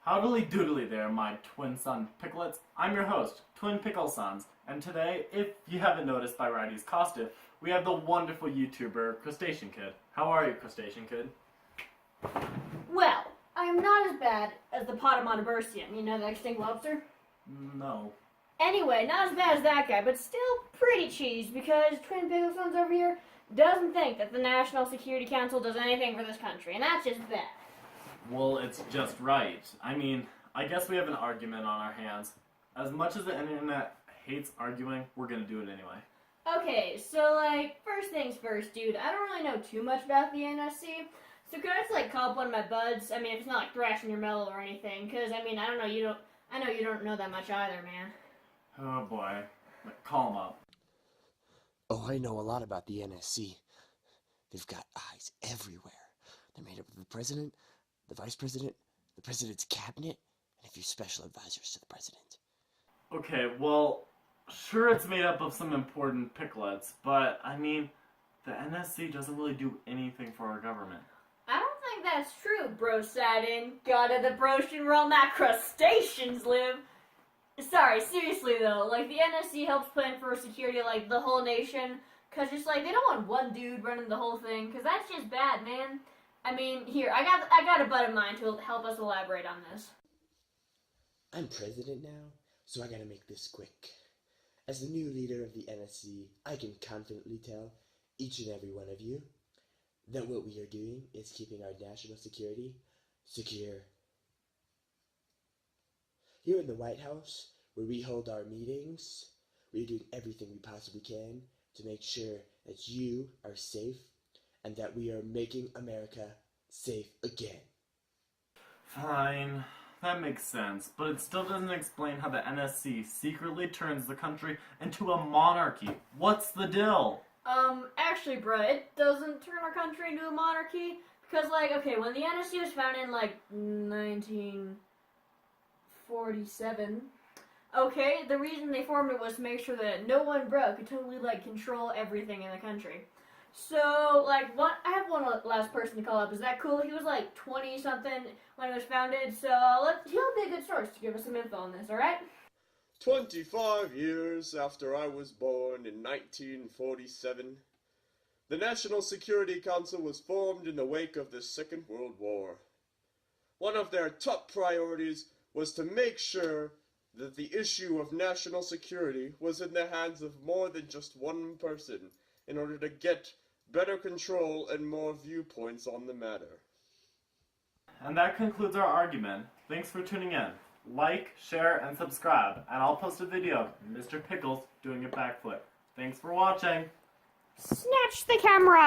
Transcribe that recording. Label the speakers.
Speaker 1: Howdily doodly there, my twin son Picklets. I'm your host, Twin Pickle Sons, and today, if you haven't noticed by Righty's costume, we have the wonderful YouTuber Crustacean Kid. How are you, Crustacean Kid?
Speaker 2: Well, I'm not as bad as the Potamontversian, you know, the extinct lobster?
Speaker 1: No.
Speaker 2: Anyway, not as bad as that guy, but still pretty cheese because Twin Pickle Sons over here doesn't think that the National Security Council does anything for this country, and that's just bad.
Speaker 1: Well, it's just right. I mean, I guess we have an argument on our hands. As much as the internet hates arguing, we're gonna do it anyway.
Speaker 2: Okay, so, first things first, dude, I don't really know too much about the NSC, so could I just, call up one of my buds? I mean, if it's not, thrashing your mellow or anything, because, I know you don't know that much either, man.
Speaker 1: Oh boy. Call him up.
Speaker 3: Oh, I know a lot about the NSC. They've got eyes everywhere. They're made up of the president, the vice president, the president's cabinet, and a few special advisors to the president.
Speaker 1: Okay, well, sure it's made up of some important picklets, but, I mean, the NSC doesn't really do anything for our government.
Speaker 2: I don't think that's true, bro Satin. God of the Brocian realm that crustaceans live. Sorry, seriously though, the NSC helps plan for security, the whole nation, cause just, they don't want one dude running the whole thing, cause that's just bad, man. I mean, here, I got a bud of mine to help us elaborate on this.
Speaker 3: I'm president now, so I gotta make this quick. As the new leader of the NSC, I can confidently tell each and every one of you that what we are doing is keeping our national security secure. Here in the White House, where we hold our meetings, we are doing everything we possibly can to make sure that you are safe and that we are making America safe again.
Speaker 1: Fine, that makes sense, but it still doesn't explain how the NSC secretly turns the country into a monarchy. What's the deal?
Speaker 2: Actually, bro, it doesn't turn our country into a monarchy, because, okay, when the NSC was founded in, 1947, okay, the reason they formed it was to make sure that no one bro could totally, control everything in the country. So, I have one last person to call up. Is that cool? He was, 20-something when it was founded, so he'll be a good source to give us some info on this, alright?
Speaker 4: 25 years after I was born in 1947, the National Security Council was formed in the wake of the Second World War. One of their top priorities was to make sure that the issue of national security was in the hands of more than just one person in order to get better control and more viewpoints on the matter.
Speaker 1: And that concludes our argument. Thanks for tuning in. Like, share, and subscribe, and I'll post a video of Mr. Pickles doing a backflip. Thanks for watching!
Speaker 2: Snatch the camera!